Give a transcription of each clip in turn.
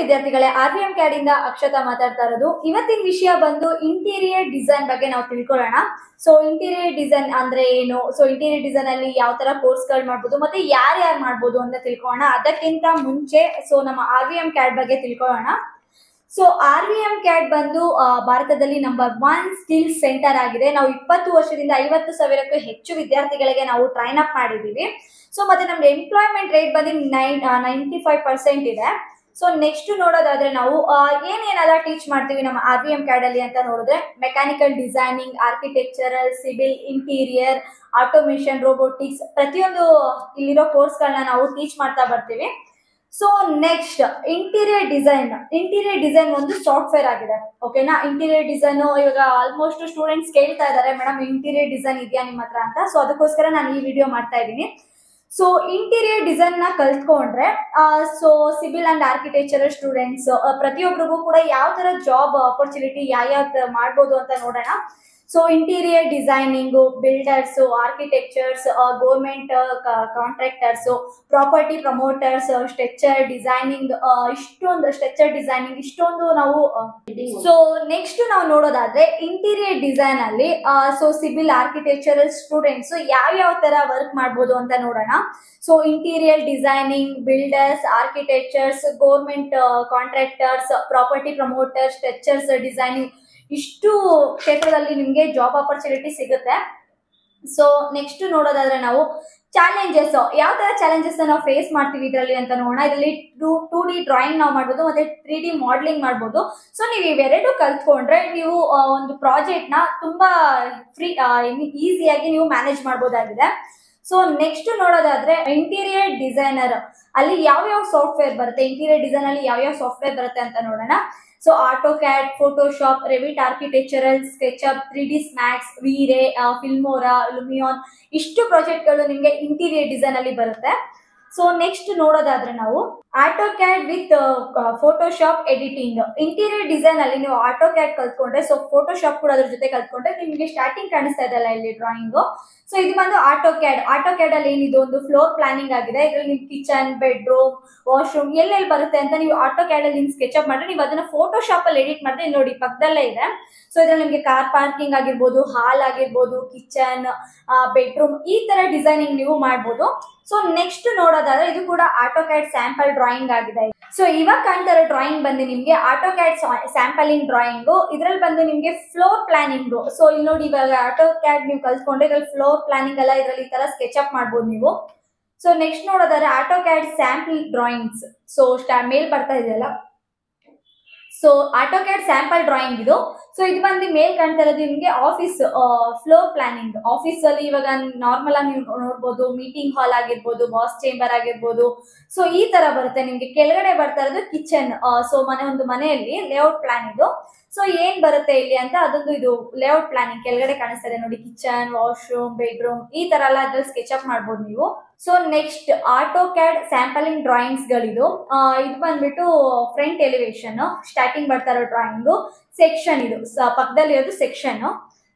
ವಿದ್ಯಾರ್ಥಿಗಳೇ, RVM CAD ಇಂದ ಅಕ್ಷತಾ ಮಾತಾಡ್ತಾ ಇರೋದು. ಇವತ್ತಿನ ವಿಷಯ ಬಂದು ಇಂಟೀರಿಯರ್ ಡಿಸೈನ್ ಬಗ್ಗೆ ನಾವು ತಿಳ್ಕೊಳ್ಳೋಣ. ಸೊ ಇಂಟೀರಿಯರ್ ಡಿಸೈನ್ ಅಂದ್ರೆ ಏನು, ಸೊ ಇಂಟೀರಿಯರ್ ಡಿಸೈನ್ ಅಲ್ಲಿ ಯಾವ ತರ ಕೋರ್ಸ್ಗಳು ಮಾಡ್ಬೋದು ಮತ್ತೆ ಯಾರ್ಯಾರು ಮಾಡ್ಬೋದು ಅಂತ ತಿಳ್ಕೊಳ್ಳೋಣ. ಅದಕ್ಕಿಂತ ಮುಂಚೆ ನಮ್ಮ RVM CAD ಬಗ್ಗೆ ತಿಳ್ಕೊಳ್ಳೋಣ. ಸೊ RVM CAD ಬಂದು ಭಾರತದಲ್ಲಿ ನಂಬರ್ 1 ಸ್ಕಿಲ್ ಸೆಂಟರ್ ಆಗಿದೆ. ನಾವು 20 ವರ್ಷದಿಂದ 50,000ಕ್ಕೂ ಹೆಚ್ಚು ವಿದ್ಯಾರ್ಥಿಗಳಿಗೆ ನಾವು ಟ್ರೈನ್ ಅಪ್ ಮಾಡಿದೀವಿ. ಸೊ ಮತ್ತೆ ನಮ್ದು ಎಂಪ್ಲಾಯ್ಮೆಂಟ್ ರೇಟ್ ಬಂದು 95% ಇದೆ. ಸೊ ನೆಕ್ಸ್ಟ್ ನೋಡೋದಾದ್ರೆ ನಾವು ಏನೇನೆಲ್ಲ ಟೀಚ್ ಮಾಡ್ತೀವಿ ನಮ್ಮ RVM CAD ಅಲ್ಲಿ ಅಂತ ನೋಡಿದ್ರೆ, mechanical designing, architectural, civil, interior, automation, robotics, ಪ್ರತಿಯೊಂದು ಇಲ್ಲಿರೋ ಕೋರ್ಸ್ಗಳನ್ನ ನಾವು ಟೀಚ್ ಮಾಡ್ತಾ ಬರ್ತೀವಿ. ಸೊ ನೆಕ್ಸ್ಟ್ ಇಂಟೀರಿಯರ್ ಡಿಸೈನ್ ಒಂದು ಸಾಫ್ಟ್ವೇರ್ ಆಗಿದೆ. ಓಕೆನಾ? ಇಂಟೀರಿಯರ್ ಡಿಸೈನ್ ಇವಾಗ ಆಲ್ಮೋಸ್ಟ್ ಸ್ಟೂಡೆಂಟ್ಸ್ ಕೇಳ್ತಾ ಇದ್ದಾರೆ, ಮೇಡಮ್ ಇಂಟೀರಿಯರ್ ಡಿಸೈನ್ ಇದೆಯಾ ನಿಮ್ಮ ಹತ್ರ ಅಂತ. ಸೊ ಅದಕ್ಕೋಸ್ಕರ ನಾನು ಈ ವಿಡಿಯೋ ಮಾಡ್ತಾ ಇದ್ದೀನಿ. ಸೊ ಇಂಟೀರಿಯರ್ ಡಿಸೈನ್ ನ ಕಲ್ತ್ಕೊಂಡ್ರೆ so civil and architectural students ಪ್ರತಿಯೊಬ್ಬರಿಗೂ ಕೂಡ ಯಾವ ತರ ಜಾಬ್ ಆಪರ್ಚುನಿಟಿ ಯಾವ ಮಾಡ್ಬೋದು ಅಂತ ನೋಡೋಣ. So interior designing, builders, architectures, government contractors, property promoters, structure designing, ಇಷ್ಟೊಂದು ನಾವು. ಸೊ ನೆಕ್ಸ್ಟ್ ನಾವು ನೋಡೋದಾದ್ರೆ ಇಂಟೀರಿಯರ್ ಡಿಸೈನ್ ಅಲ್ಲಿ ಸೊ ಸಿವಿಲ್ ಆರ್ಕಿಟೆಕ್ಚರಲ್ ಸ್ಟೂಡೆಂಟ್ಸ್ ಯಾವ ತರ ವರ್ಕ್ ಮಾಡ್ಬೋದು ಅಂತ ನೋಡೋಣ. So interior designing, builders, architectures, government contractors, property promoters, structures designing, ಇಷ್ಟು ಕ್ಷೇತ್ರದಲ್ಲಿ ನಿಮ್ಗೆ ಜಾಬ್ ಆಪರ್ಚುನಿಟಿ ಸಿಗುತ್ತೆ. ಸೊ ನೆಕ್ಸ್ಟ್ ನೋಡೋದಾದ್ರೆ ನಾವು ಚಾಲೆಂಜಸ್, ಯಾವ ತರ ಚಾಲೆಂಜಸ್ ನಾವು ಫೇಸ್ ಮಾಡ್ತೀವಿ ಇದರಲ್ಲಿ ಅಂತ ನೋಡೋಣ. ಇದರಲ್ಲಿ 2D ಡ್ರಾಯಿಂಗ್ ನಾವು ಮಾಡ್ಬೋದು ಮತ್ತೆ 3D ಮಾಡಲಿಂಗ್ ಮಾಡ್ಬೋದು. ಸೊ ನೀವು ಇವೆರಡು ಕಲ್ತ್ಕೊಂಡ್ರೆ ನೀವು ಒಂದು ಪ್ರಾಜೆಕ್ಟ್ ನ ತುಂಬಾ ಈಸಿಯಾಗಿ ನೀವು ಮ್ಯಾನೇಜ್ ಮಾಡ್ಬೋದಾಗಿದೆ. ಸೊ ನೆಕ್ಸ್ಟ್ ನೋಡೋದಾದ್ರೆ ಇಂಟೀರಿಯರ್ ಡಿಸೈನರ್ ಅಲ್ಲಿ ಯಾವ ಸಾಫ್ಟ್ವೇರ್ ಬರುತ್ತೆ, ಇಂಟೀರಿಯರ್ ಡಿಸೈನ್ ಅಲ್ಲಿ ಯಾವ ಸಾಫ್ಟ್ವೇರ್ ಬರುತ್ತೆ ಅಂತ ನೋಡೋಣ. So AutoCAD, Photoshop, Revit architectural, SketchUp, 3D Max, VRay, Filmora, Lumion, ಇಷ್ಟು ಪ್ರಾಜೆಕ್ಟ್ಗಳು ನಿಮಗೆ ಇಂಟೀರಿಯರ್ ಡಿಸೈನ್ ಅಲ್ಲಿ ಬರುತ್ತೆ. ಸೊ ನೆಕ್ಸ್ಟ್ ನೋಡೋದಾದ್ರೆ ನಾವು AutoCAD with Photoshop editing. Interior design ಅಲ್ಲಿ ನೀವು AutoCAD ಕಲ್ತ್ಕೊಂಡ್ರೆ, ಸೊ ಫೋಟೋಶಾಪ್ ಕೂಡ ಅದ್ರ ಜೊತೆ ಕಲ್ತ್ಕೊಂಡ್ರೆ ನಿಮಗೆ ಸ್ಟಾರ್ಟಿಂಗ್ ಕಾಣಿಸ್ತಾ ಇದೆಲ್ಲ ಇಲ್ಲಿ ಡ್ರಾಯಿಂಗು. ಸೊ ಇದು ಬಂದು AutoCAD ಅಲ್ಲಿ ಏನಿದು ಒಂದು ಫ್ಲೋರ್ ಪ್ಲಾನಿಂಗ್ ಆಗಿದೆ. ಇದ್ರಲ್ಲಿ ನಿಮ್ ಕಿಚನ್, ಬೆಡ್ರೂಮ್, ವಾಶ್ರೂಮ್ ಎಲ್ಲೆಲ್ಲಿ ಬರುತ್ತೆ ಅಂತ ನೀವು AutoCAD ಅಲ್ಲಿ ಸ್ಕೆಚ್ಅಪ್ ಮಾಡಿದ್ರೆ ನೀವು ಅದನ್ನ ಫೋಟೋಶಾಪ್ ಅಲ್ಲಿ ಎಡಿಟ್ ಮಾಡಿದ್ರೆ ನೋಡಿ ಪಕ್ಕದಲ್ಲೇ ಇದೆ. ಸೊ ಇದ್ರಲ್ಲಿ ನಿಮ್ಗೆ ಕಾರ್ ಪಾರ್ಕಿಂಗ್ ಆಗಿರ್ಬೋದು, ಹಾಲ್ ಆಗಿರ್ಬೋದು, ಕಿಚನ್, ಬೆಡ್ರೂಮ್, ಈ ತರ ಡಿಸೈನಿಂಗ್ ನೀವು ಮಾಡ್ಬೋದು. ಸೊ ನೆಕ್ಸ್ಟ್ ನೋಡೋದಾದ್ರೆ ಇದು ಕೂಡ AutoCAD ಸ್ಯಾಂಪಲ್ ಡ್ರಾಯಿಂಗ್ ಆಗಿದೆ. ಸೊ ಇವಾಗ ಕಾಣ್ತಾ ಇರೋ ಡ್ರಾಯಿಂಗ್ ಬಂದು ನಿಮ್ಗೆ AutoCAD ಸ್ಯಾಂಪಲಿಂಗ್ ಡ್ರಾಯಿಂಗ್. ಇದ್ರಲ್ಲಿ ಬಂದು ನಿಮ್ಗೆ ಫ್ಲೋರ್ ಪ್ಲಾನಿಂಗ್. ಸೊ ಇಲ್ಲಿ ನೋಡಿ, ಇವಾಗ AutoCAD ನೀವು ಕಲ್ತ್ಕೊಂಡ್ರೆ ಇದ್ರಲ್ಲಿ ಫ್ಲೋರ್ ಪ್ಲಾನಿಂಗ್ ಎಲ್ಲ ಇದ್ರಲ್ಲಿ ಈ ತರ ಸ್ಕೆಚ್ ಅಪ್ ಮಾಡ್ಬೋದು ನೀವು. ಸೊ ನೆಕ್ಸ್ಟ್ ನೋಡೋದಾದ್ರೆ AutoCAD ಸ್ಯಾಂಪಲ್ ಡ್ರಾಯಿಂಗ್ಸ್. ಸೊ ಮೇಲ್ ಬರ್ತಾ ಇದೆಯಲ್ಲ, ಸೊ AutoCAD ಸ್ಯಾಂಪಲ್ ಡ್ರಾಯಿಂಗ್ ಇದು. ಸೊ ಇದು ಬಂದು ಮೇಲ್ ಕಾಣ್ತಾ ಇರೋದು ನಿಮ್ಗೆ ಆಫೀಸ್ ಫ್ಲೋರ್ ಪ್ಲಾನಿಂಗ್. ಆಫೀಸ್ ಅಲ್ಲಿ ಇವಾಗ ನಾರ್ಮಲ್ ಆಗಿ ನೀವು ನೋಡ್ಬೋದು, ಮೀಟಿಂಗ್ ಹಾಲ್ ಆಗಿರ್ಬೋದು, ಬಾಸ್ ಚೇಂಬರ್ ಆಗಿರ್ಬೋದು. ಸೊ ಈ ತರ ಬರುತ್ತೆ ನಿಮ್ಗೆ. ಕೆಳಗಡೆ ಬರ್ತಾ ಇರೋದು ಕಿಚನ್. ಸೊ ಒಂದು ಮನೆಯಲ್ಲಿ ಲೇಔಟ್ ಪ್ಲಾನ್ ಇದು. ಸೊ ಏನ್ ಬರುತ್ತೆ ಇಲ್ಲಿ ಅಂತ ಅದೊಂದು ಇದು ಲೇಔಟ್ ಪ್ಲಾನಿಂಗ್ ಕೆಳಗಡೆ ಕಾಣಿಸ್ತಾ ಇದೆ ನೋಡಿ. ಕಿಚನ್, ವಾಶ್ರೂಮ್, ಬೆಡ್ರೂಮ್, ಈ ತರ ಎಲ್ಲ ಅದ್ರಲ್ಲಿ ಸ್ಕೆಚ್ ಅಪ್ ಮಾಡ್ಬೋದು ನೀವು. So next AutoCAD sampling drawings ಗಳಿದು. ಇದು ಬಂದ್ಬಿಟ್ಟು ಫ್ರಂಟ್ ಎಲಿವೇಶನ್, ಸ್ಟಾರ್ಟಿಂಗ್ ಬರ್ತಾ ಇರೋ ಡ್ರಾಯಿಂಗು. ಸೆಕ್ಷನ್ ಇದು ಪಕ್ಕದಲ್ಲಿ ಇರೋದು ಸೆಕ್ಷನ್.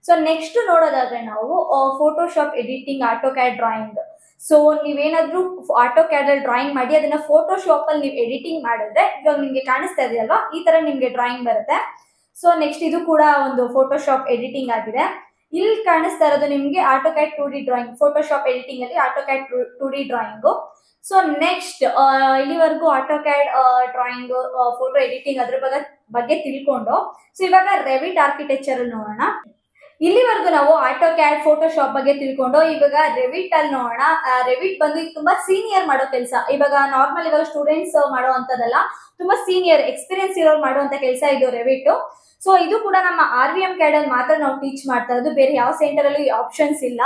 ಸೊ ನೆಕ್ಸ್ಟ್ ನೋಡೋದಾದ್ರೆ ನಾವು Photoshop editing, AutoCAD drawing. So ನೀವೇನಾದ್ರೂ AutoCAD ಅಲ್ಲಿ ಡ್ರಾಯಿಂಗ್ ಮಾಡಿ ಅದನ್ನ ಫೋಟೋಶಾಪ್ ಅಲ್ಲಿ ನೀವು ಎಡಿಟಿಂಗ್ ಮಾಡಿದ್ರೆ ಇವಾಗ ನಿಮ್ಗೆ ಕಾಣಿಸ್ತಾ ಇದೆಯಲ್ವಾ, ಈ ತರ ನಿಮ್ಗೆ ಡ್ರಾಯಿಂಗ್ ಬರುತ್ತೆ. ಸೊ ನೆಕ್ಸ್ಟ್ ಇದು ಕೂಡ ಒಂದು ಫೋಟೋಶಾಪ್ ಎಡಿಟಿಂಗ್ ಆಗಿದೆ. ಇಲ್ಲಿ ಕಾಣಿಸ್ತಾ ಇರೋದು ನಿಮ್ಗೆ AutoCAD 2D drawing. Photoshop editing ಅಲ್ಲಿ AutoCAD 2D drawing. So next ಇಲ್ಲಿವರೆಗೂ AutoCAD ಡ್ರಾಯಿಂಗ್, ಫೋಟೋ ಎಡಿಟಿಂಗ್ ಅದ್ರ ಬಗ್ಗೆ ತಿಳ್ಕೊಂಡು, ಸೊ ಇವಾಗ ರೆವಿಟ್ ಆರ್ಕಿಟೆಕ್ಚರ್ ನೋಡೋಣ. ಇಲ್ಲಿವರೆಗೂ ನಾವು AutoCAD, ಫೋಟೋಶಾಪ್ ಬಗ್ಗೆ ತಿಳ್ಕೊಂಡು ಇವಾಗ ರೆವಿಟ್ ಅಲ್ಲಿ ನೋಡೋಣ. ರೆವಿಟ್ ಬಂದು ತುಂಬಾ ಸೀನಿಯರ್ ಮಾಡೋ ಕೆಲಸ. ಇವಾಗ ನಾರ್ಮಲ್ ಇವಾಗ ಸ್ಟೂಡೆಂಟ್ಸ್ ಮಾಡೋ ಅಂತದಲ್ಲ, ತುಂಬಾ ಸೀನಿಯರ್ ಎಕ್ಸ್ಪೀರಿಯನ್ಸ್ ಇರೋರು ಮಾಡುವಂತ ಕೆಲಸ ಇದು ರೆವಿಟ್. ಸೊ ಇದು ಕೂಡ ನಮ್ಮ RVM CAD ಅಲ್ಲಿ ಮಾತ್ರ ನಾವು ಟೀಚ್ ಮಾಡ್ತಾ ಇರೋದು, ಬೇರೆ ಯಾವ ಸೆಂಟರ್ ಅಲ್ಲಿ ಆಪ್ಷನ್ಸ್ ಇಲ್ಲ.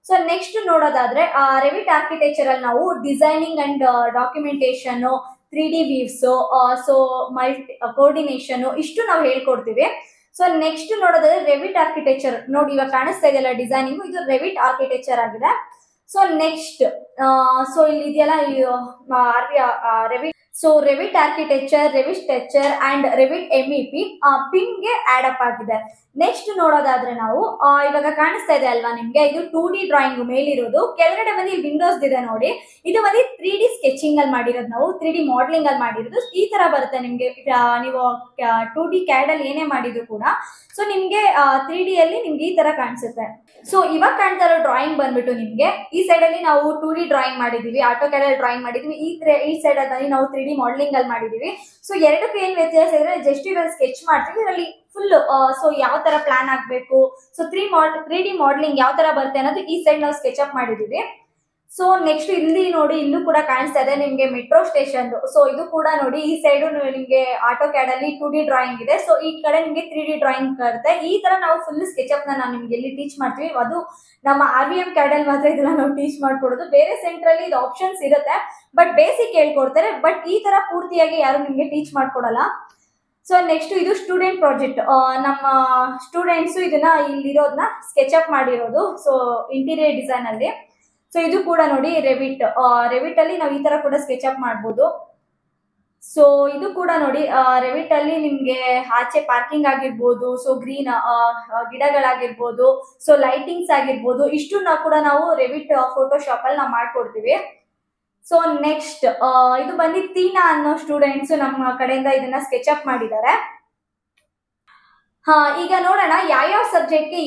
ಸೊ ನೆಕ್ಸ್ಟ್ ನೋಡೋದಾದ್ರೆ ರೆವಿಟ್ ಆರ್ಕಿಟೆಕ್ಚರ್ ಅಲ್ಲಿ ನಾವು designing and documentation, 3D views, so coordination, ಇಷ್ಟು ನಾವು ಹೇಳ್ಕೊಡ್ತೀವಿ. ಸೊ ನೆಕ್ಸ್ಟ್ ನೋಡೋದಾದ್ರೆ ರೆವಿಟ್ ಆರ್ಕಿಟೆಕ್ಚರ್ ನೋಡಿ, ಇವಾಗ ಕಾಣಿಸ್ತಾ ಇದೆಯಲ್ಲ ಡಿಸೈನಿಂಗ್, ಇದು ರೆವಿಟ್ ಆರ್ಕಿಟೆಕ್ಚರ್ ಆಗಿದೆ. ಸೊ ನೆಕ್ಸ್ಟ್ ಸೊ ಇಲ್ಲಿ ಇದೆಯಲ್ಲ Revit so Revit architecture, Revit structure and Revit MEP ಪಿನ್ ಗೆ ಆಡ್ ಅಪ್ ಆಗಿದೆ. ನೆಕ್ಸ್ಟ್ ನೋಡೋದಾದ್ರೆ ನಾವು ಇವಾಗ ಕಾಣಿಸ್ತಾ ಇದೆ ಅಲ್ವಾ ನಿಮ್ಗೆ, ಇದು 2D ಡ್ರಾಯಿಂಗ್ ಮೇಲಿರೋದು, ಕೆಳಗಡೆ ಬಂದು ವಿಂಡೋಸ್ ಇದೆ ನೋಡಿ, ಇದು ಬಂದು 3D ಸ್ಕೆಚಿಂಗ್ ಅಲ್ಲಿ ಮಾಡಿರೋದು, ನಾವು 3D ಮಾಡಲಿಂಗ್ ಅಲ್ಲಿ ಮಾಡಿರೋದು. ಈ ತರ ಬರುತ್ತೆ ನಿಮ್ಗೆ, ನೀವು 2D CAD ಅಲ್ಲಿ ಏನೇ ಮಾಡಿದ್ರು ಕೂಡ ಸೊ ನಿಮ್ಗೆ 3D ಅಲ್ಲಿ ನಿಮ್ಗೆ ಈ ತರ ಕಾಣಿಸುತ್ತೆ. ಸೊ ಇವಾಗ ಕಾಣ್ತಾ ಇರೋ ಡ್ರಾಯಿಂಗ್ ಬಂದ್ಬಿಟ್ಟು ನಿಮ್ಗೆ ಈ ಸೈಡ್ ಅಲ್ಲಿ ನಾವು 2D ಡ್ರಾಯಿಂಗ್ ಮಾಡಿದೀವಿ, AutoCAD ಅಲ್ಲಿ ಡ್ರಾಯಿಂಗ್ ಮಾಡಿದೀವಿ, ಈ ಸೈಡ್ ಅಲ್ಲಿ ನಾವು 3D ಮಾಡಲಿಂಗ್ ಅಲ್ಲಿ ಮಾಡಿದೀವಿ. ಸೊ ಎರಡಕ್ಕೂ ಏನ್ ವ್ಯತ್ಯಾಸ ಇದ್ರೆ, ಜಸ್ಟ್ ಇವಾಗ ಸ್ಕೆಚ್ ಮಾಡ್ತೀವಿ, ಇದರಲ್ಲಿ ಫುಲ್ ಸೊ ಯಾವ ತರ ಪ್ಲಾನ್ ಆಗ್ಬೇಕು, ಸೊ 3D ಮಾಡಲಿಂಗ್ ಯಾವ ತರ ಬರುತ್ತೆ ಅನ್ನೋದು ಈ ಸೈಡ್ ನಾವು ಸ್ಕೆಚ್ ಅಪ್ ಮಾಡಿದೀವಿ. ಸೊ ನೆಕ್ಸ್ಟ್ ಇಲ್ಲಿ ನೋಡಿ, ಇಲ್ಲೂ ಕೂಡ ಕಾಣಿಸ್ತಾ ಇದೆ ನಿಮ್ಗೆ ಮೆಟ್ರೋ ಸ್ಟೇಷನ್. ಸೊ ಇದು ಕೂಡ ನೋಡಿ, ಈ ಸೈಡ್ ನಿಮ್ಗೆ AutoCAD ಅಲ್ಲಿ 2D ಡ್ರಾಯಿಂಗ್ ಇದೆ, ಸೊ ಈ ಕಡೆ ನಿಮ್ಗೆ 3D ಡ್ರಾಯಿಂಗ್ ಬರುತ್ತೆ. ಈ ತರ ನಾವು ಫುಲ್ ಸ್ಕೆಚ್ ಅಪ್ ನಾವು ನಿಮ್ಗೆ ಎಲ್ಲಿ ಟೀಚ್ ಮಾಡ್ತೀವಿ, ಅದು ನಮ್ಮ RVM CAD ಅಲ್ಲಿ ಮಾತ್ರ ಇದನ್ನ ನಾವು ಟೀಚ್ ಮಾಡ್ಕೊಡೋದು. ಬೇರೆ ಸೆಂಟರ್ ಅಲ್ಲಿ ಇದು ಆಪ್ಷನ್ಸ್ ಇರುತ್ತೆ, ಬಟ್ ಬೇಸಿಕ್ ಹೇಳ್ಕೊಡ್ತಾರೆ, ಬಟ್ ಈ ತರ ಪೂರ್ತಿಯಾಗಿ ಯಾರು ನಿಮ್ಗೆ ಟೀಚ್ ಮಾಡ್ಕೊಡಲ್ಲ. ಸೊ ನೆಕ್ಸ್ಟ್ ಇದು ಸ್ಟೂಡೆಂಟ್ ಪ್ರಾಜೆಕ್ಟ್, ನಮ್ಮ ಸ್ಟೂಡೆಂಟ್ಸ್ ಇದನ್ನ ಇಲ್ಲಿರೋದನ್ನ ಸ್ಕೆಚ್ ಅಪ್ ಮಾಡಿರೋದು, ಸೊ ಇಂಟೀರಿಯರ್ ಡಿಸೈನ್ ಅಲ್ಲಿ. ಸೊ ಇದು ಕೂಡ ನೋಡಿ ರೆವಿಟ್ ಅಲ್ಲಿ ನಾವು ಈ ತರ ಕೂಡ ಸ್ಕೆಚ್ ಅಪ್ ಮಾಡ್ಬೋದು. ಸೊ ಇದು ಕೂಡ ನೋಡಿ ರೆವಿಟ್ ಅಲ್ಲಿ ನಿಮ್ಗೆ ಆಚೆ ಪಾರ್ಕಿಂಗ್ ಆಗಿರ್ಬೋದು, ಸೊ ಗ್ರೀನ್ ಗಿಡಗಳಾಗಿರ್ಬೋದು, ಸೊ ಲೈಟಿಂಗ್ಸ್ ಆಗಿರ್ಬೋದು, ಇಷ್ಟು ಕೂಡ ನಾವು ರೆವಿಟ್ ಫೋಟೋಶಾಪ್ ಅಲ್ಲಿ ನಾವು ಮಾಡ್ಕೊಡ್ತೀವಿ. ಸೊ ನೆಕ್ಸ್ಟ್ ಇದು ಬಂದು ತೀನಾ ಅನ್ನೋ ಸ್ಟೂಡೆಂಟ್ಸ್ ನಮ್ಮ ಕಡೆಯಿಂದ ಇದನ್ನ ಸ್ಕೆಚ್ ಅಪ್ ಮಾಡಿದ್ದಾರೆ. ಈಗ ನೋಡೋಣ ಯಾವ್ಯಾವ ಸಬ್ಜೆಕ್ಟ್ಗೆ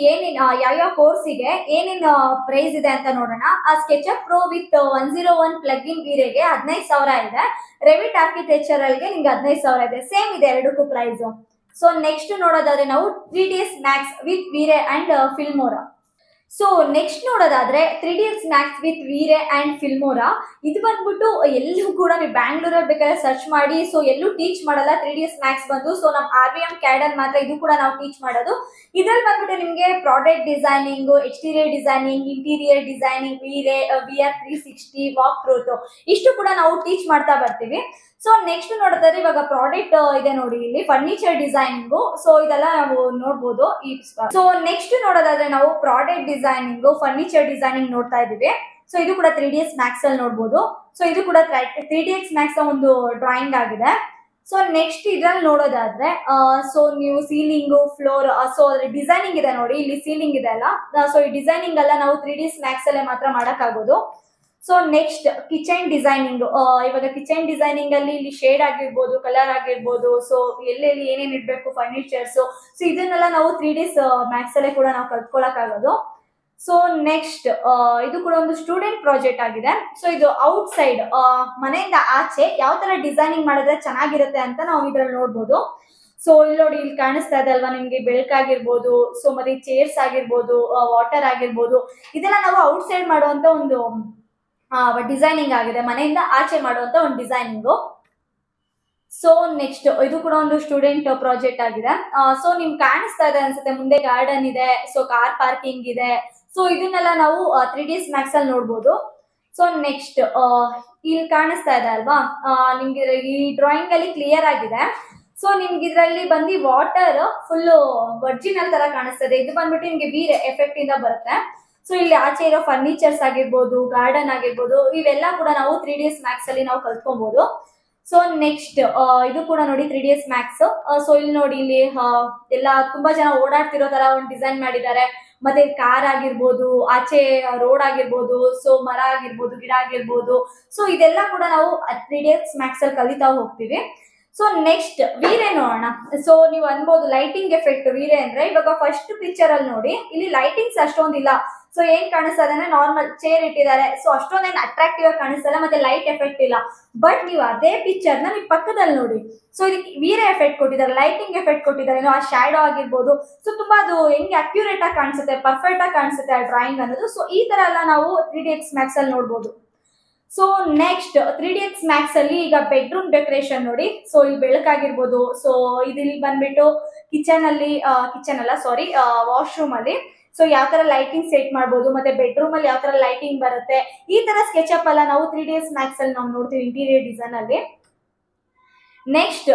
ಯಾವ್ಯಾವ ಕೋರ್ಸಿಗೆ ಏನೇನ್ ಪ್ರೈಸ್ ಇದೆ ಅಂತ ನೋಡೋಣ. ಸ್ಕೆಚಪ್ ಪ್ರೋ ವಿತ್ 101 ಪ್ಲಗ್ ಇನ್ ವೀರೆಗೆ 15,000 ಇದೆ, ರೆವಿಟ್ ಆರ್ಕಿಟೆಕ್ಚರಲ್ಗೆ ನಿಮ್ಗೆ 15,000 ಇದೆ, ಸೇಮ್ ಇದೆ ಎರಡಕ್ಕೂ ಪ್ರೈಸ್. ಸೊ ನೆಕ್ಸ್ಟ್ ನೋಡೋದಾದ್ರೆ ನಾವು 3ds Max with VRay and Filmora. So next ನೋಡೋದಾದ್ರೆ 3ds Max with VRay and Filmora, ಇದು ಬಂದ್ಬಿಟ್ಟು ಎಲ್ಲೂ ಕೂಡ ನೀವು ಬ್ಯಾಂಗ್ಳೂರಲ್ಲಿ ಬೇಕಾದ್ರೆ ಸರ್ಚ್ ಮಾಡಿ, ಸೊ ಎಲ್ಲೂ ಟೀಚ್ ಮಾಡಲ್ಲ 3ds ಮ್ಯಾಕ್ಸ್ ಬಂದು. ಸೊ ನಮ್ಮ RVM CAD ಅಲ್ಲಿ ಮಾತ್ರ ಇದು ಕೂಡ ನಾವು ಟೀಚ್ ಮಾಡೋದು. ಇದ್ರಲ್ಲಿ ಬಂದ್ಬಿಟ್ಟು ನಿಮ್ಗೆ product designing, exterior designing, interior designing, VR 360, walk through, ಇಷ್ಟು ಕೂಡ ನಾವು ಟೀಚ್ ಮಾಡ್ತಾ ಬರ್ತೀವಿ. ಸೊ ನೆಕ್ಸ್ಟ್ ನೋಡೋದಾದ್ರೆ ಇವಾಗ ಪ್ರಾಡಕ್ಟ್ ಇದೆ ನೋಡಿ, ಇಲ್ಲಿ ಫರ್ನಿಚರ್ ಡಿಸೈನಿಂಗ್, ಸೊ ಇದೆಲ್ಲ ನಾವು ನೋಡ್ಬೋದು. ಸೊ ನೆಕ್ಸ್ಟ್ ನೋಡೋದಾದ್ರೆ ನಾವು ಪ್ರಾಡಕ್ಟ್ ಡಿಸೈನಿಂಗ್, ಫರ್ನಿಚರ್ ಡಿಸೈನಿಂಗ್ ನೋಡ್ತಾ ಇದೀವಿ. ಸೊ ಇದು ಕೂಡ 3ds ಮ್ಯಾಕ್ಸ್ ಅಲ್ಲಿ ನೋಡ್ಬೋದು. ಸೊ ಇದು ಕೂಡ 3ds ಮ್ಯಾಕ್ಸ್ ಒಂದು ಡ್ರಾಯಿಂಗ್ ಆಗಿದೆ. ಸೊ ನೆಕ್ಸ್ಟ್ ಇದ್ರಲ್ಲಿ ನೋಡೋದಾದ್ರೆ ಸೊ ನೀವು ಸೀಲಿಂಗ್, ಫ್ಲೋರ್, ಸೊ ಡಿಸೈನಿಂಗ್ ಇದೆ ನೋಡಿ, ಇಲ್ಲಿ ಸೀಲಿಂಗ್ ಇದೆ ಅಲ್ಲ, ಸೊ ಈ ಡಿಸೈನಿಂಗ್ ಎಲ್ಲ ನಾವು 3ds ಮ್ಯಾಕ್ಸ್ ಅಲ್ಲೇ ಮಾತ್ರ ಮಾಡಕ್ಕಾಗೋದು. ಸೊ ನೆಕ್ಸ್ಟ್ ಕಿಚನ್ ಡಿಸೈನಿಂಗ್, ಇವಾಗ ಕಿಚನ್ ಡಿಸೈನಿಂಗ್ ಅಲ್ಲಿ ಇಲ್ಲಿ ಶೇಡ್ ಆಗಿರ್ಬೋದು, ಕಲರ್ ಆಗಿರ್ಬೋದು, ಸೊ ಎಲ್ಲೆಲ್ಲಿ ಏನೇನ್ ಇಡ್ಬೇಕು ಫರ್ನಿಚರ್ಸ್, ಸೊ ಇದನ್ನೆಲ್ಲ ನಾವು 3ds ಮ್ಯಾಕ್ಸ್ ಅಲ್ಲೇ ಕೂಡ ನಾವು ಕಲ್ತ್ಕೊಳಕ್ಕಾಗೋದು. ಸೊ ನೆಕ್ಸ್ಟ್ ಇದು ಕೂಡ ಒಂದು ಸ್ಟೂಡೆಂಟ್ ಪ್ರಾಜೆಕ್ಟ್ ಆಗಿದೆ. ಸೊ ಇದು ಔಟ್ ಸೈಡ್, ಮನೆಯಿಂದ ಆಚೆ ಯಾವ ತರ ಡಿಸೈನಿಂಗ್ ಮಾಡಿದ್ರೆ ಚೆನ್ನಾಗಿರುತ್ತೆ ಅಂತ ನಾವು ಇದ್ರಲ್ಲಿ ನೋಡ್ಬೋದು. ಸೊ ಇಲ್ಲಿ ನೋಡಿ, ಇಲ್ಲಿ ಕಾಣಿಸ್ತಾ ಇದೆ ಅಲ್ವಾ ನಿಮ್ಗೆ, ಬೆಳಕಾಗಿರ್ಬೋದು, ಸೊ ಮತ್ತೆ ಚೇರ್ಸ್ ಆಗಿರ್ಬೋದು, ವಾಟರ್ ಆಗಿರ್ಬೋದು, ಇದೆಲ್ಲ ನಾವು ಔಟ್ ಸೈಡ್ ಮಾಡುವಂತ ಒಂದು ಡಿಸೈನಿಂಗ್ ಆಗಿದೆ, ಮನೆಯಿಂದ ಆಚೆ ಮಾಡುವಂತ ಒಂದು ಡಿಸೈನಿಂಗು. ಸೊ ನೆಕ್ಸ್ಟ್ ಇದು ಕೂಡ ಒಂದು ಸ್ಟೂಡೆಂಟ್ ಪ್ರಾಜೆಕ್ಟ್ ಆಗಿದೆ. ಸೊ ನಿಮ್ಗೆ ಕಾಣಿಸ್ತಾ ಇದೆ ಅನ್ಸುತ್ತೆ, ಮುಂದೆ ಗಾರ್ಡನ್ ಇದೆ, ಸೊ ಕಾರ್ ಪಾರ್ಕಿಂಗ್ ಇದೆ, ಸೊ ಇದನ್ನೆಲ್ಲ ನಾವು 3ds ಮ್ಯಾಕ್ಸ್ ಅಲ್ಲಿ ನೋಡ್ಬೋದು. ಸೊ ನೆಕ್ಸ್ಟ್ ಇಲ್ಲಿ ಕಾಣಿಸ್ತಾ ಇದೆ ಅಲ್ವಾ ನಿಮ್ಗೆ, ಈ ಡ್ರಾಯಿಂಗ್ ಅಲ್ಲಿ ಕ್ಲಿಯರ್ ಆಗಿದೆ. ಸೊ ನಿಮ್ಗೆ ಇದರಲ್ಲಿ ಬಂದು ವಾಟರ್ ಫುಲ್ ವರ್ಜಿನಲ್ ತರ ಕಾಣಿಸ್ತದೆ, ಇದು ಬಂದ್ಬಿಟ್ಟು ನಿಮ್ಗೆ ವೀರ್ ಎಫೆಕ್ಟ್ ಇಂದ ಬರುತ್ತೆ. ಸೊ ಇಲ್ಲಿ ಆಚೆ ಇರೋ ಫರ್ನಿಚರ್ಸ್ ಆಗಿರ್ಬೋದು, ಗಾರ್ಡನ್ ಆಗಿರ್ಬೋದು, ಇವೆಲ್ಲ ಕೂಡ ನಾವು 3ds ಮ್ಯಾಕ್ಸ್ ಅಲ್ಲಿ ನಾವು ಕಲ್ತ್ಕೊಬಹುದು. ಸೊ ನೆಕ್ಸ್ಟ್ ಇದು ಕೂಡ ನೋಡಿ 3ds ಮ್ಯಾಕ್ಸ್. ಸೊ ಇಲ್ಲಿ ನೋಡಿ, ಇಲ್ಲಿ ಎಲ್ಲ ತುಂಬಾ ಜನ ಓಡಾಡ್ತಿರೋ ತರ ಒಂದು ಡಿಸೈನ್ ಮಾಡಿದ್ದಾರೆ. ಮತ್ತೆ ಕಾರ್ ಆಗಿರ್ಬೋದು, ಆಚೆ ರೋಡ್ ಆಗಿರ್ಬೋದು, ಸೊ ಮರ ಆಗಿರ್ಬೋದು, ಗಿಡ ಆಗಿರ್ಬೋದು, ಸೊ ಇದೆಲ್ಲ ಕೂಡ ನಾವು 3ds ಮ್ಯಾಕ್ಸ್ ಅಲ್ಲಿ ಕಲಿತಾ ಹೋಗ್ತೀವಿ. ಸೊ ನೆಕ್ಸ್ಟ್ ವೀರೆ ನೋಡೋಣ. ಸೊ ನೀವು ಅನ್ಬೋದು ಲೈಟಿಂಗ್ ಎಫೆಕ್ಟ್ ವೀರೆ ಅಂದ್ರೆ, ಇವಾಗ ಫಸ್ಟ್ ಪಿಕ್ಚರ್ ಅಲ್ಲಿ ನೋಡಿ, ಇಲ್ಲಿ ಲೈಟಿಂಗ್ಸ್ ಅಷ್ಟೊಂದಿಲ್ಲ. ಸೊ ಏನ್ ಕಾಣಿಸ್ತದೆ ಅಂದ್ರೆ ನಾರ್ಮಲ್ ಚೇರ್ ಇಟ್ಟಿದ್ದಾರೆ, ಸೊ ಅಷ್ಟೊಂದೇನು ಅಟ್ರಾಕ್ಟಿವ್ ಆಗಿ ಕಾಣಿಸ್ತಲ್ಲ, ಮತ್ತೆ ಲೈಟ್ ಎಫೆಕ್ಟ್ ಇಲ್ಲ. ಬಟ್ ನೀವು ಅದೇ ಪಿಕ್ಚರ್ ನ ನೀವು ಪಕ್ಕದಲ್ಲಿ ನೋಡಿ, ಸೊ ಇದಕ್ಕೆ ವೀರೆ ಎಫೆಕ್ಟ್ ಕೊಟ್ಟಿದ್ದಾರೆ, ಲೈಟಿಂಗ್ ಎಫೆಕ್ಟ್ ಕೊಟ್ಟಿದ್ದಾರೆ, ಆ ಶ್ಯಾಡೋ ಆಗಿರ್ಬೋದು, ಸೊ ತುಂಬಾ ಅದು ಹೆಂಗೆ ಅಕ್ಯುರೇಟ್ ಆಗಿ ಕಾಣಿಸುತ್ತೆ, ಪರ್ಫೆಕ್ಟ್ ಆಗಿ ಕಾಣಿಸುತ್ತೆ ಆ ಡ್ರಾಯಿಂಗ್ ಅನ್ನೋದು. ಸೊ ಈ ತರ ಎಲ್ಲ ನಾವು 3ds ಮ್ಯಾಕ್ಸ್ ಅಲ್ಲಿ ನೋಡ್ಬೋದು. ಸೊ ನೆಕ್ಸ್ಟ್ 3ds ಮ್ಯಾಕ್ಸ್ ಅಲ್ಲಿ ಈಗ ಬೆಡ್ರೂಮ್ ಡೆಕೋರೇಷನ್ ನೋಡಿ. ಸೊ ಇಲ್ಲಿ ಬೆಳಕಾಗಿರ್ಬೋದು, ಸೊ ಇಲ್ಲಿ ಬಂದ್ಬಿಟ್ಟು ಕಿಚನ್ ಅಲ್ಲ ಸಾರಿ, ವಾಶ್ರೂಮ್ ಅಲ್ಲಿ ಸೊ ಯಾವ ತರ ಲೈಟಿಂಗ್ ಸೆಟ್ ಮಾಡ್ಬೋದು, ಮತ್ತೆ ಬೆಡ್ರೂಮ್ ಅಲ್ಲಿ ಯಾವ ತರ ಲೈಟಿಂಗ್ ಬರುತ್ತೆ, ಈ ತರ ಸ್ಕೆಚ್ ಅಪ್ ಎಲ್ಲ ನಾವು 3ds ಮ್ಯಾಕ್ಸ್ ಅಲ್ಲಿ ನಾವು ನೋಡ್ತೀವಿ ಇಂಟೀರಿಯರ್ ಡಿಸೈನ್ ಅಲ್ಲಿ. ನೆಕ್ಸ್ಟ್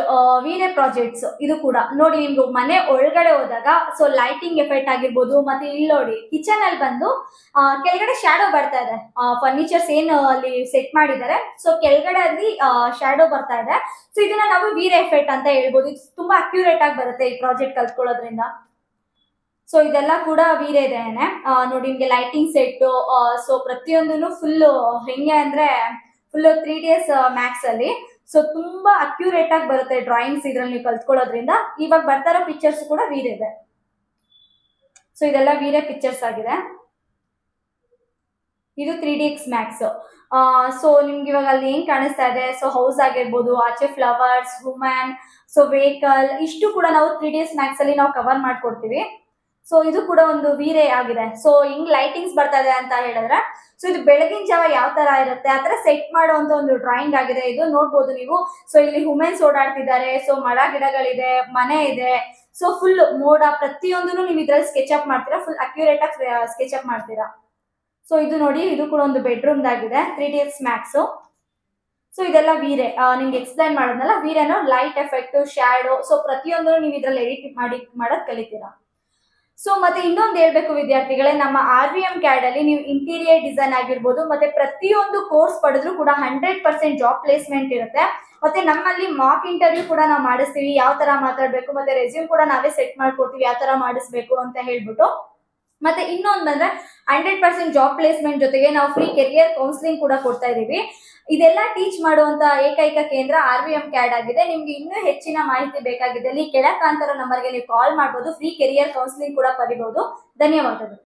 ವೀರೆ ಪ್ರಾಜೆಕ್ಟ್ಸ್, ಇದು ಕೂಡ ನೋಡಿ ನಿಮ್ಗೆ ಮನೆ ಒಳಗಡೆ ಹೋದಾಗ ಸೊ ಲೈಟಿಂಗ್ ಎಫೆಕ್ಟ್ ಆಗಿರ್ಬೋದು, ಮತ್ತೆ ಇಲ್ಲಿ ನೋಡಿ ಕಿಚನ್ ಅಲ್ಲಿ ಬಂದು ಕೆಳಗಡೆ ಶ್ಯಾಡೋ ಬರ್ತಾ ಇದೆ, ಫರ್ನಿಚರ್ಸ್ ಏನು ಅಲ್ಲಿ ಸೆಟ್ ಮಾಡಿದ್ದಾರೆ ಸೊ ಕೆಳಗಡೆ ಅಲ್ಲಿ ಶ್ಯಾಡೋ ಬರ್ತಾ ಇದೆ. ಸೊ ಇದನ್ನ ನಾವು ವೀರೆ ಎಫೆಕ್ಟ್ ಅಂತ ಹೇಳ್ಬೋದು. ಇದು ತುಂಬಾ ಅಕ್ಯುರೇಟ್ ಆಗಿ ಬರುತ್ತೆ ಈ ಪ್ರಾಜೆಕ್ಟ್ ಕಲ್ತ್ಕೊಳ್ಳೋದ್ರಿಂದ. ಸೊ ಇದೆಲ್ಲ ಕೂಡ ವೀರೆದೇನೆ. ನೋಡಿ ನಿಮ್ಗೆ ಲೈಟಿಂಗ್ ಸೆಟ್, ಸೊ ಪ್ರತಿಯೊಂದನ್ನು ಫುಲ್ ಹೆಂಗೆ ಅಂದ್ರೆ ಫುಲ್ 3ds ಮ್ಯಾಕ್ಸ್ ಅಲ್ಲಿ, ಸೊ ತುಂಬಾ ಅಕ್ಯುರೇಟ್ ಆಗಿ ಬರುತ್ತೆ ಡ್ರಾಯಿಂಗ್ಸ್ ಇದ್ರಲ್ಲಿ ನೀವು ಕಲ್ತ್ಕೊಳ್ಳೋದ್ರಿಂದ. ಇವಾಗ ಬರ್ತಾ ಇರೋ ಪಿಕ್ಚರ್ಸ್ ಕೂಡ ವೀರೆ ಇದೆ. ಸೊ ಇದೆಲ್ಲ ವೀರೆ ಪಿಕ್ಚರ್ಸ್ ಆಗಿದೆ. ಇದು 3dx ಮ್ಯಾಕ್ಸ್. ಸೊ ನಿಮ್ಗೆ ಇವಾಗ ಅಲ್ಲಿ ಏನ್ ಕಾಣಿಸ್ತಾ ಇದೆ, ಸೊ ಹೌಸ್ ಆಗಿರ್ಬೋದು, ಆಚೆ ಫ್ಲವರ್ಸ್, ವುಮೆನ್, ಸೊ ವೆಹಿಕಲ್, ಇಷ್ಟು ಕೂಡ ನಾವು 3ds ಮ್ಯಾಕ್ಸ್ ಅಲ್ಲಿ ನಾವು ಕವರ್ ಮಾಡ್ಕೊಡ್ತೀವಿ. ಸೊ ಇದು ಕೂಡ ಒಂದು ವೀರೆ ಆಗಿದೆ. ಸೊ ಹಿಂಗ್ ಲೈಟಿಂಗ್ಸ್ ಬರ್ತಾ ಇದೆ ಅಂತ ಹೇಳಿದ್ರೆ, ಸೊ ಇದು ಬೆಳಗಿನ ಜಾವ ಯಾವ ತರ ಇರುತ್ತೆ ಆ ತರ ಸೆಟ್ ಮಾಡುವಂತ ಒಂದು ಡ್ರಾಯಿಂಗ್ ಆಗಿದೆ. ಇದು ನೋಡ್ಬೋದು ನೀವು. ಸೊ ಇಲ್ಲಿ ವುಮೆನ್ಸ್ ಓಡಾಡ್ತಿದ್ದಾರೆ, ಸೊ ಮರ ಗಿಡಗಳಿದೆ, ಮನೆ ಇದೆ, ಸೊ ಫುಲ್ ಮೋಡ, ಪ್ರತಿಯೊಂದನ್ನು ನೀವು ಇದ್ರಲ್ಲಿ ಸ್ಕೆಚ್ ಅಪ್ ಮಾಡ್ತೀರಾ, ಫುಲ್ ಅಕ್ಯುರೇಟ್ ಆಗಿ ಸ್ಕೆಚ್ ಅಪ್ ಮಾಡ್ತೀರಾ. ಸೊ ಇದು ನೋಡಿ, ಇದು ಕೂಡ ಒಂದು ಬೆಡ್ರೂಮ್ ಆಗಿದೆ 3dx ಮ್ಯಾಕ್ಸ್. ಸೊ ಇದೆಲ್ಲ ವೀರೆ ನಿಮ್ಗೆ ಎಕ್ಸ್ಪ್ಲೈನ್ ಮಾಡೋದ್ನಲ್ಲ, ವೀರೆನೋ ಲೈಟ್ ಎಫೆಕ್ಟ್, ಶ್ಯಾಡೋ, ಸೊ ಪ್ರತಿಯೊಂದನ್ನು ನೀವು ಇದ್ರಲ್ಲಿ ಎಡಿಟ್ ಮಾಡೋದ್ ಕಲಿತೀರಾ. ಸೊ ಮತ್ತೆ ಇನ್ನೊಂದು ಹೇಳ್ಬೇಕು ವಿದ್ಯಾರ್ಥಿಗಳೇ, ನಮ್ಮ RVM CAD ಅಲ್ಲಿ ನೀವು ಇಂಟೀರಿಯರ್ ಡಿಸೈನ್ ಆಗಿರ್ಬೋದು, ಮತ್ತೆ ಪ್ರತಿಯೊಂದು ಕೋರ್ಸ್ ಪಡೆದ್ರು ಕೂಡ 100% ಜಾಬ್ ಪ್ಲೇಸ್ಮೆಂಟ್ ಇರುತ್ತೆ. ಮತ್ತೆ ನಮ್ಮಲ್ಲಿ ಮಾಕ್ ಇಂಟರ್ವ್ಯೂ ಕೂಡ ನಾವು ಮಾಡಿಸ್ತೀವಿ, ಯಾವ ತರ ಮಾತಾಡ್ಬೇಕು, ಮತ್ತೆ ರೆಸ್ಯೂಮ್ ಕೂಡ ನಾವೇ ಸೆಟ್ ಮಾಡ್ಕೊಡ್ತೀವಿ ಯಾವ ತರ ಮಾಡಿಸ್ಬೇಕು ಅಂತ ಹೇಳ್ಬಿಟ್ಟು. ಮತ್ತೆ ಇನ್ನೊಂದು ಬಂದ್ರೆ 100% ಜಾಬ್ ಪ್ಲೇಸ್ಮೆಂಟ್ ಜೊತೆಗೆ ನಾವು ಫ್ರೀ ಕೆರಿಯರ್ ಕೌನ್ಸಿಲಿಂಗ್ ಕೂಡ ಕೊಡ್ತಾ ಇದೀವಿ. ಇದೆಲ್ಲ ಟೀಚ್ ಮಾಡುವಂತ ಏಕೈಕ ಕೇಂದ್ರ RVM CAD ಆಗಿದೆ. ನಿಮ್ಗೆ ಇನ್ನೂ ಹೆಚ್ಚಿನ ಮಾಹಿತಿ ಬೇಕಾಗಿದ್ದಲ್ಲಿ ಕೆಳಕಾಂತರ ನಂಬರ್ಗೆ ನೀವು ಕಾಲ್ ಮಾಡಬಹುದು, ಫ್ರೀ ಕೆರಿಯರ್ ಕೌನ್ಸಿಲಿಂಗ್ ಕೂಡ ಪಡಿಬಹುದು. ಧನ್ಯವಾದಗಳು.